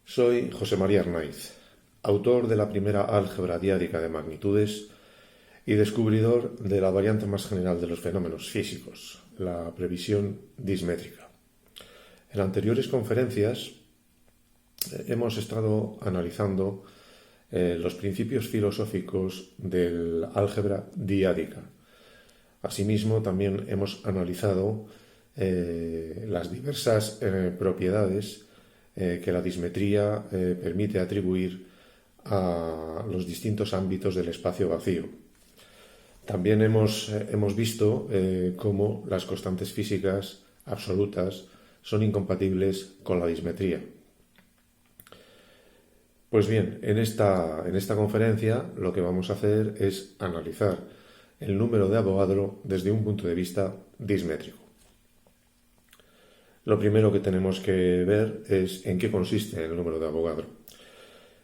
Soy José María Arnaiz, autor de la primera álgebra diádica de magnitudes y descubridor de la variante más general de los fenómenos físicos, la previsión dismétrica. En anteriores conferencias hemos estado analizando los principios filosóficos del álgebra diádica. Asimismo, también hemos analizado las diversas propiedades que la dismetría permite atribuir a los distintos ámbitos del espacio vacío. También hemos visto cómo las constantes físicas absolutas son incompatibles con la dismetría. Pues bien, en esta conferencia lo que vamos a hacer es analizar el número de Avogadro desde un punto de vista dismétrico. Lo primero que tenemos que ver es en qué consiste el número de Avogadro.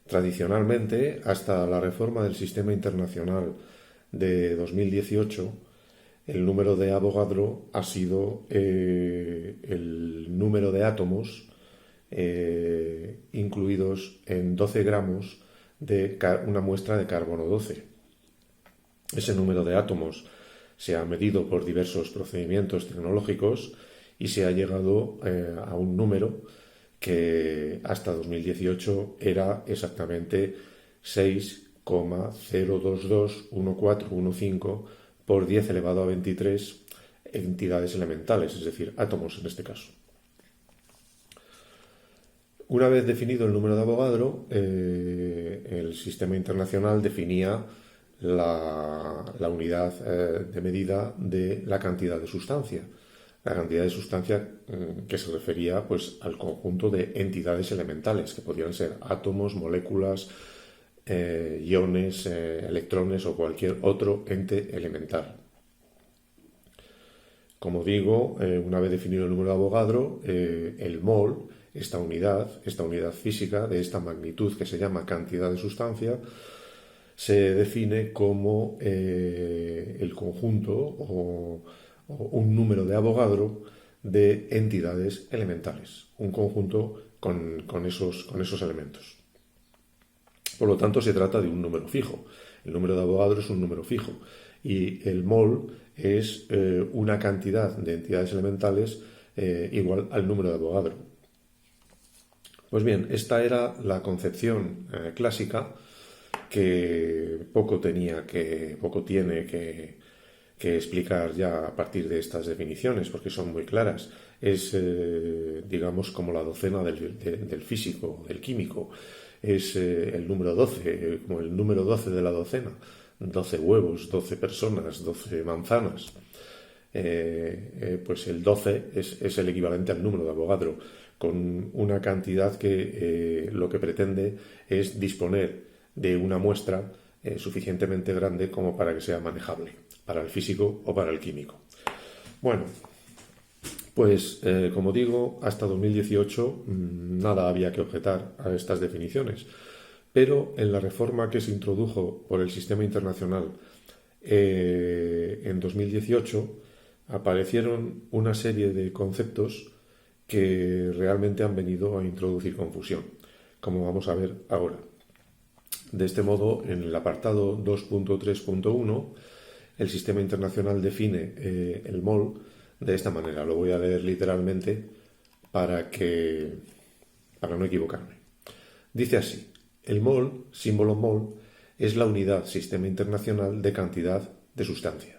Tradicionalmente, hasta la reforma del Sistema Internacional de 2018, el número de Avogadro ha sido el número de átomos incluidos en 12 gramos de una muestra de carbono 12. Ese número de átomos se ha medido por diversos procedimientos tecnológicos y se ha llegado a un número que hasta 2018 era exactamente 6,0221415 por 10 elevado a 23 entidades elementales, es decir, átomos en este caso. Una vez definido el número de Avogadro, el sistema internacional definía la unidad de medida de la cantidad de sustancia. La cantidad de sustancia que se refería pues, al conjunto de entidades elementales, que podían ser átomos, moléculas, iones, electrones o cualquier otro ente elemental. Como digo, una vez definido el número de Avogadro, el mol, esta unidad física de esta magnitud que se llama cantidad de sustancia, se define como el conjunto o un número de Avogadro de entidades elementales, un conjunto con esos elementos. Por lo tanto, se trata de un número fijo. El número de Avogadro es un número fijo y el mol es una cantidad de entidades elementales igual al número de Avogadro. Pues bien, esta era la concepción clásica que poco tiene que explicar ya a partir de estas definiciones, porque son muy claras. Es, digamos, como la docena del físico, del químico. Es el número 12, como el número 12 de la docena. 12 huevos, 12 personas, 12 manzanas. Pues el 12 es el equivalente al número de Avogadro, con una cantidad que lo que pretende es disponer de una muestra suficientemente grande como para que sea manejable para el físico o para el químico. Bueno, pues como digo, hasta 2018 nada había que objetar a estas definiciones, pero en la reforma que se introdujo por el Sistema Internacional en 2018 aparecieron una serie de conceptos que realmente han venido a introducir confusión, como vamos a ver ahora. De este modo, en el apartado 2.3.1, el Sistema Internacional define el mol de esta manera. Lo voy a leer literalmente para no equivocarme. Dice así: el mol, símbolo mol, es la unidad Sistema Internacional de cantidad de sustancia.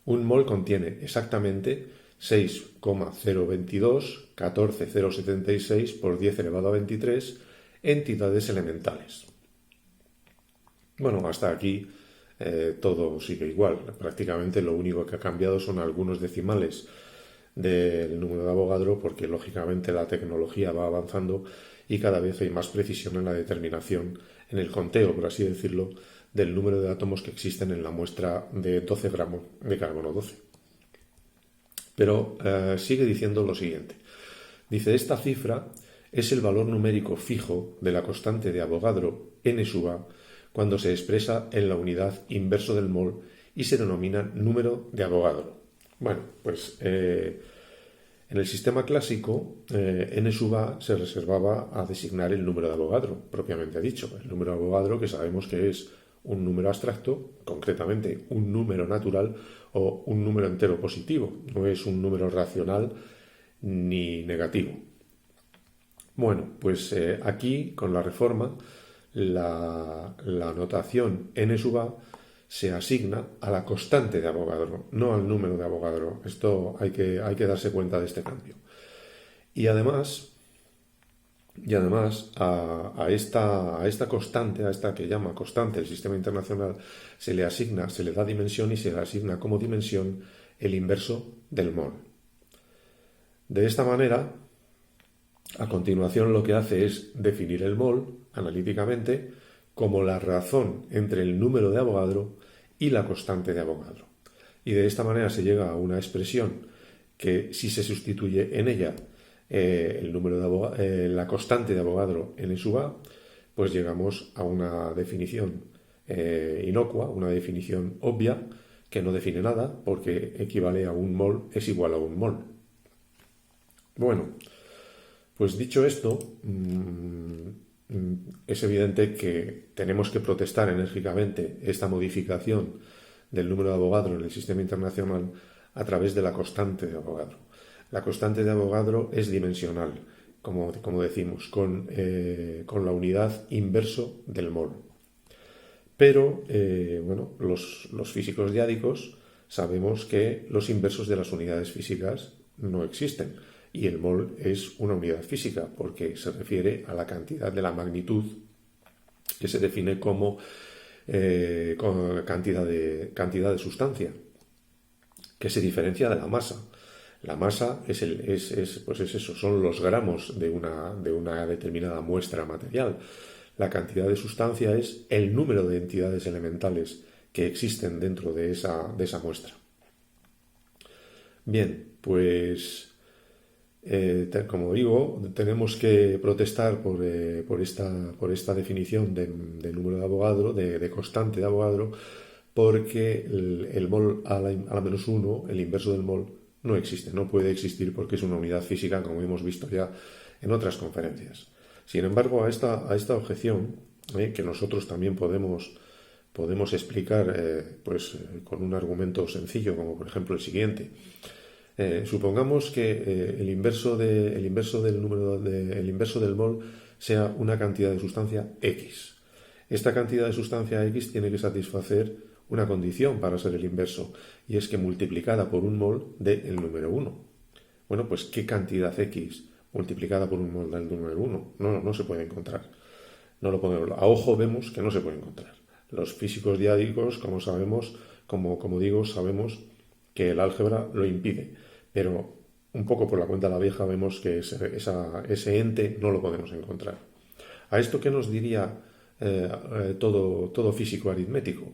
Un mol contiene exactamente 6,022,14076 por 10 elevado a 23 entidades elementales. Bueno, hasta aquí todo sigue igual. Prácticamente lo único que ha cambiado son algunos decimales del número de Avogadro, porque lógicamente la tecnología va avanzando y cada vez hay más precisión en la determinación, en el conteo, por así decirlo, del número de átomos que existen en la muestra de 12 gramos de carbono 12. Pero sigue diciendo lo siguiente. Dice: esta cifra es el valor numérico fijo de la constante de Avogadro n sub a cuando se expresa en la unidad inverso del mol y se denomina número de Avogadro. Bueno, pues En el sistema clásico, n sub a se reservaba a designar el número de Avogadro, propiamente dicho. El número de Avogadro, que sabemos que es un número abstracto, concretamente un número natural o un número entero positivo. No es un número racional ni negativo. Bueno, pues aquí, con la reforma, la notación n sub a se asigna a la constante de Avogadro, no al número de Avogadro. Esto hay que darse cuenta de este cambio. Y además a esta constante, a esta que llama constante el sistema internacional, se le da dimensión y se le asigna como dimensión el inverso del mol. De esta manera, a continuación lo que hace es definir el mol analíticamente como la razón entre el número de Avogadro y la constante de Avogadro. Y de esta manera se llega a una expresión que, si se sustituye en ella la constante de Avogadro n sub a, pues llegamos a una definición inocua, una definición obvia, que no define nada, porque equivale a un mol es igual a un mol. Bueno, pues dicho esto, es evidente que tenemos que protestar enérgicamente esta modificación del número de Avogadro en el sistema internacional a través de la constante de Avogadro. La constante de Avogadro es dimensional, como decimos, con la unidad inverso del mol. Pero, los físicos diádicos sabemos que los inversos de las unidades físicas no existen. Y el mol es una unidad física porque se refiere a la cantidad de la magnitud que se define como cantidad de sustancia, que se diferencia de la masa. La masa es eso, son los gramos de una determinada muestra material. La cantidad de sustancia es el número de entidades elementales que existen dentro de esa muestra. Bien, pues como digo, tenemos que protestar por esta definición de número de Avogadro, de constante de Avogadro, porque el mol a la menos 1, el inverso del mol, no existe, no puede existir porque es una unidad física, como hemos visto ya en otras conferencias. Sin embargo, a esta objeción, que nosotros también podemos explicar con un argumento sencillo, como por ejemplo el siguiente. Supongamos que el inverso del mol sea una cantidad de sustancia X. Esta cantidad de sustancia X tiene que satisfacer una condición para ser el inverso, y es que multiplicada por un mol dé el número 1. Bueno, pues ¿qué cantidad X multiplicada por un mol da el número 1? No se puede encontrar. A ojo vemos que no se puede encontrar. Los físicos diádicos, como sabemos que el álgebra lo impide, pero un poco por la cuenta de la vieja vemos que ese ente no lo podemos encontrar. ¿A esto qué nos diría todo físico aritmético?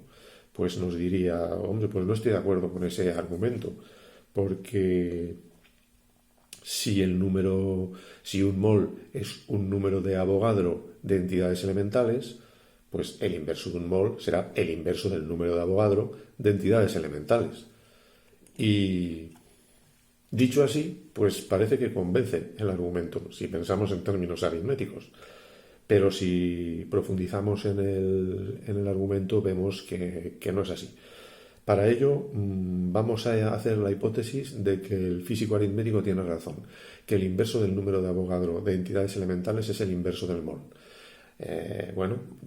Pues nos diría, hombre, pues no estoy de acuerdo con ese argumento, porque si un mol es un número de Avogadro de entidades elementales, pues el inverso de un mol será el inverso del número de Avogadro de entidades elementales. Y dicho así, pues parece que convence el argumento, si pensamos en términos aritméticos. Pero si profundizamos en el argumento, vemos que no es así. Para ello, vamos a hacer la hipótesis de que el físico aritmético tiene razón, que el inverso del número de Avogadro de entidades elementales es el inverso del mol.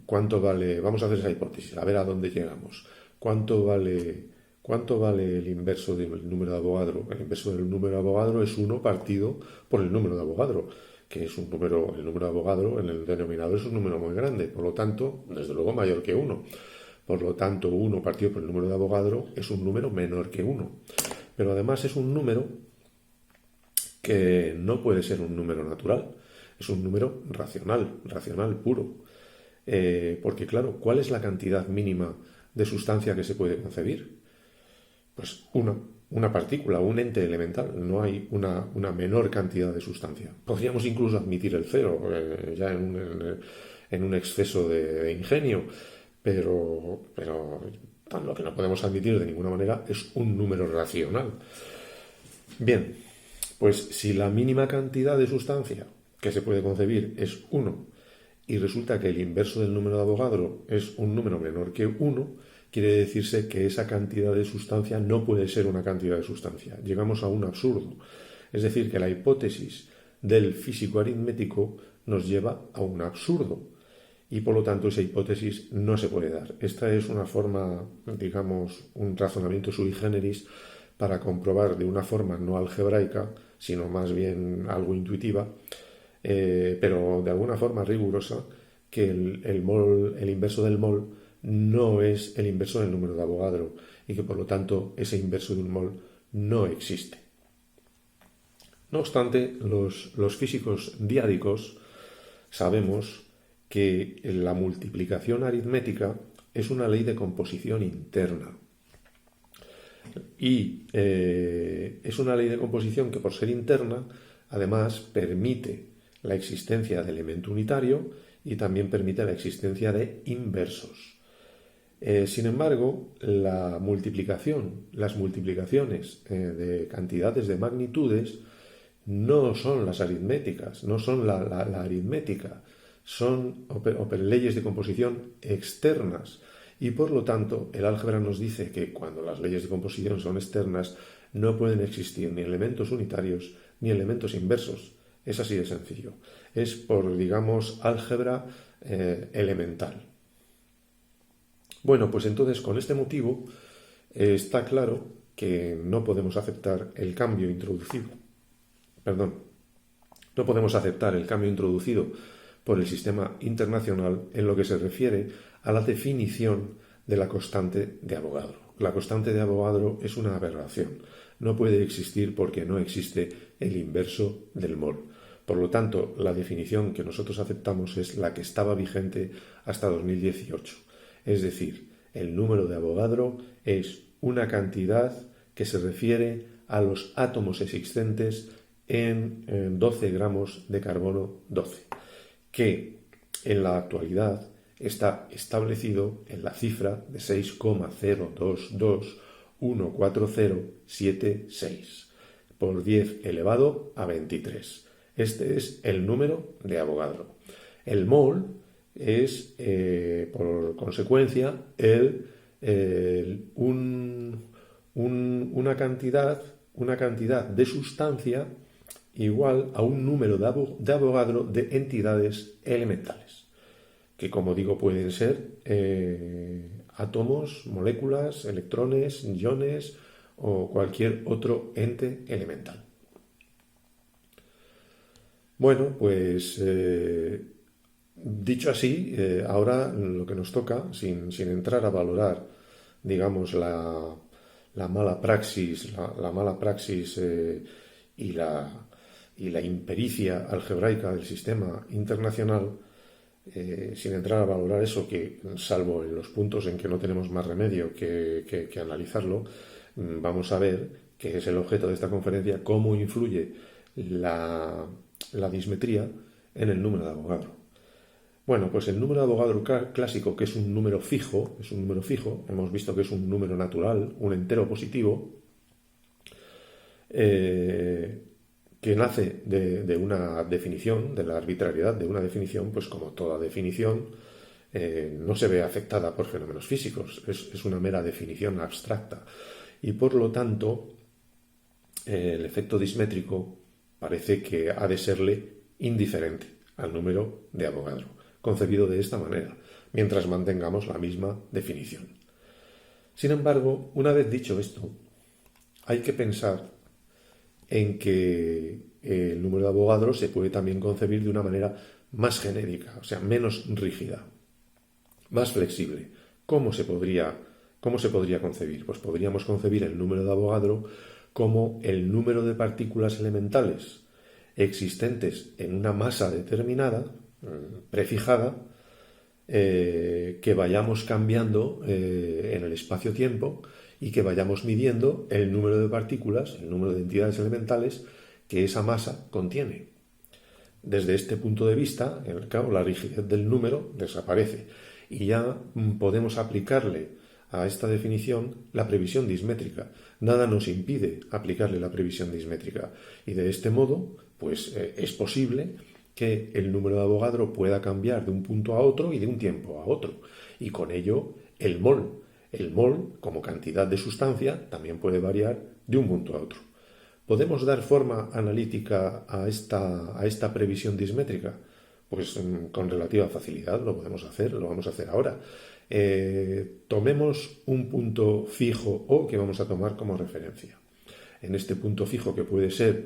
¿Cuánto vale? Vamos a hacer esa hipótesis, a ver a dónde llegamos. ¿Cuánto vale el inverso del número de Avogadro? El inverso del número de Avogadro es 1 partido por el número de Avogadro, que es el número de Avogadro en el denominador es un número muy grande, por lo tanto, desde luego mayor que 1. Por lo tanto, 1 partido por el número de Avogadro es un número menor que 1. Pero además es un número que no puede ser un número natural, es un número racional puro. Porque claro, ¿cuál es la cantidad mínima de sustancia que se puede concebir? Pues una partícula, un ente elemental, no hay una menor cantidad de sustancia. Podríamos incluso admitir el cero, ya en un exceso de ingenio, pero lo que no podemos admitir de ninguna manera es un número racional. Bien, Pues si la mínima cantidad de sustancia que se puede concebir es 1 y resulta que el inverso del número de Avogadro es un número menor que 1, quiere decirse que esa cantidad de sustancia no puede ser una cantidad de sustancia. Llegamos a un absurdo. Es decir, que la hipótesis del físico aritmético nos lleva a un absurdo y por lo tanto esa hipótesis no se puede dar. Esta es una forma, digamos, un razonamiento sui generis para comprobar de una forma no algebraica, sino más bien algo intuitiva, pero de alguna forma rigurosa, que el inverso del mol no es el inverso del número de Avogadro y que por lo tanto ese inverso de un mol no existe. No obstante, los físicos diádicos sabemos que la multiplicación aritmética es una ley de composición interna. Y es una ley de composición que, por ser interna, además permite la existencia de elemento unitario y también permite la existencia de inversos. Sin embargo, las multiplicaciones de cantidades de magnitudes no son las aritméticas, no son la aritmética, son leyes de composición externas. Y por lo tanto, el álgebra nos dice que cuando las leyes de composición son externas, no pueden existir ni elementos unitarios ni elementos inversos. Es así de sencillo. Es por, digamos, álgebra elemental. Bueno, pues entonces, con este motivo, está claro que no podemos aceptar el cambio introducido. No podemos aceptar el cambio introducido por el sistema internacional en lo que se refiere a la definición de la constante de Avogadro. La constante de Avogadro es una aberración. No puede existir porque no existe el inverso del mol. Por lo tanto, la definición que nosotros aceptamos es la que estaba vigente hasta 2018. Es decir, el número de Avogadro es una cantidad que se refiere a los átomos existentes en 12 gramos de carbono 12, que en la actualidad está establecido en la cifra de 6,022140076 por 10 elevado a 23. Este es el número de Avogadro. El mol es, por consecuencia, una cantidad de sustancia igual a un número de Avogadro de entidades elementales, que, como digo, pueden ser átomos, moléculas, electrones, iones o cualquier otro ente elemental. Bueno, pues dicho así, ahora lo que nos toca, sin entrar a valorar, digamos, la mala praxis, y la impericia algebraica del sistema internacional, sin entrar a valorar eso, que salvo en los puntos en que no tenemos más remedio que analizarlo, vamos a ver, que es el objeto de esta conferencia, cómo influye la dismetría en el número de Avogadro. Bueno, pues el número de Avogadro clásico, que es un número fijo, hemos visto que es un número natural, un entero positivo, que nace de una definición, de la arbitrariedad de una definición, pues como toda definición, no se ve afectada por fenómenos físicos, es una mera definición abstracta. Y por lo tanto, el efecto dismétrico parece que ha de serle indiferente al número de Avogadro, concebido de esta manera, mientras mantengamos la misma definición. Sin embargo, una vez dicho esto, hay que pensar en que el número de Avogadro se puede también concebir de una manera más genérica, o sea, menos rígida, más flexible. ¿Cómo se podría concebir? Pues podríamos concebir el número de Avogadro como el número de partículas elementales existentes en una masa determinada, prefijada, que vayamos cambiando en el espacio-tiempo y que vayamos midiendo el número de partículas, el número de entidades elementales que esa masa contiene. Desde este punto de vista, la rigidez del número desaparece y ya podemos aplicarle a esta definición la previsión dismétrica. Nada nos impide aplicarle la previsión dismétrica. Y de este modo, pues es posible que el número de Avogadro pueda cambiar de un punto a otro y de un tiempo a otro. Y con ello, el mol. El mol, como cantidad de sustancia, también puede variar de un punto a otro. ¿Podemos dar forma analítica a esta previsión dismétrica? Pues con relativa facilidad lo podemos hacer, lo vamos a hacer ahora. Tomemos un punto fijo O que vamos a tomar como referencia. En este punto fijo, que puede ser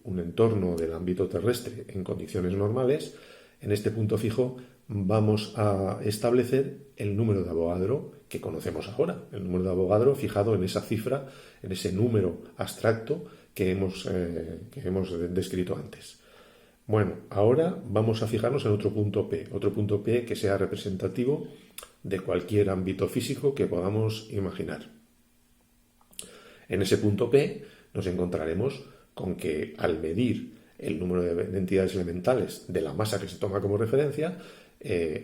un entorno del ámbito terrestre en condiciones normales, en este punto fijo vamos a establecer el número de Avogadro que conocemos ahora, el número de Avogadro fijado en esa cifra, en ese número abstracto que hemos descrito antes. Bueno, ahora vamos a fijarnos en otro punto P que sea representativo de cualquier ámbito físico que podamos imaginar. En ese punto P nos encontraremos con que al medir el número de entidades elementales de la masa que se toma como referencia,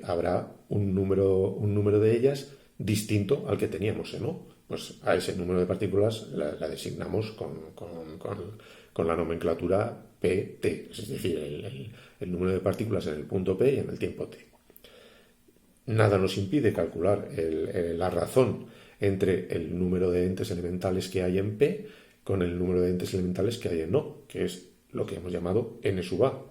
habrá un número de ellas distinto al que teníamos en O. Pues a ese número de partículas la designamos con la nomenclatura PT, es decir, el número de partículas en el punto P y en el tiempo T. Nada nos impide calcular la razón entre el número de entes elementales que hay en P con el número de entes elementales que hay en O, que es lo que hemos llamado n sub a.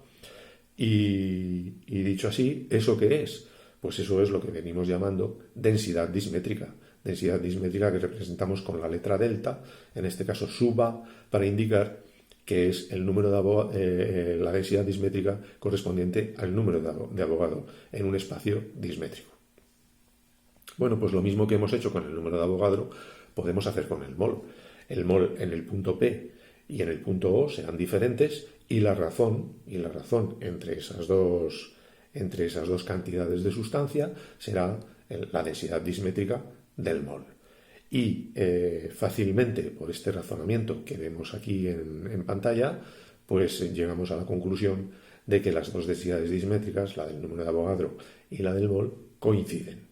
Y dicho así, ¿eso qué es? Pues eso es lo que venimos llamando densidad dismétrica. Densidad dismétrica que representamos con la letra delta, en este caso sub a, para indicar que es el número la densidad dismétrica correspondiente al número de Avogadro en un espacio dismétrico. Bueno, pues lo mismo que hemos hecho con el número de Avogadro podemos hacer con el mol. El mol en el punto P y en el punto O serán diferentes y la razón entre esas dos cantidades de sustancia será la densidad dismétrica del mol. Y fácilmente, por este razonamiento que vemos aquí en pantalla, pues llegamos a la conclusión de que las dos densidades dismétricas, la del número de Avogadro y la del mol, coinciden.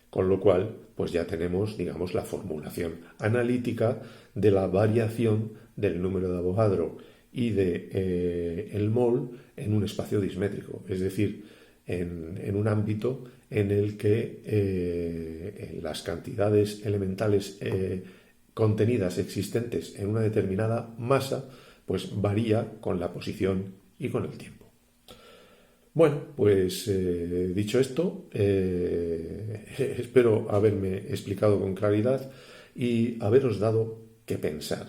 Con lo cual, pues ya tenemos, digamos, la formulación analítica de la variación del número de Avogadro y de el mol en un espacio dismétrico, es decir, en un ámbito en el que las cantidades elementales contenidas existentes en una determinada masa pues varía con la posición y con el tiempo. Bueno, pues dicho esto, espero haberme explicado con claridad y haberos dado que pensar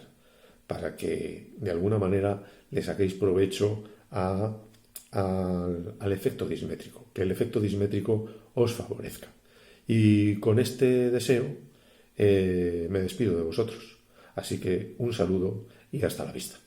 para que de alguna manera le saquéis provecho al efecto dismétrico, que el efecto dismétrico os favorezca. Y con este deseo me despido de vosotros. Así que un saludo y hasta la vista.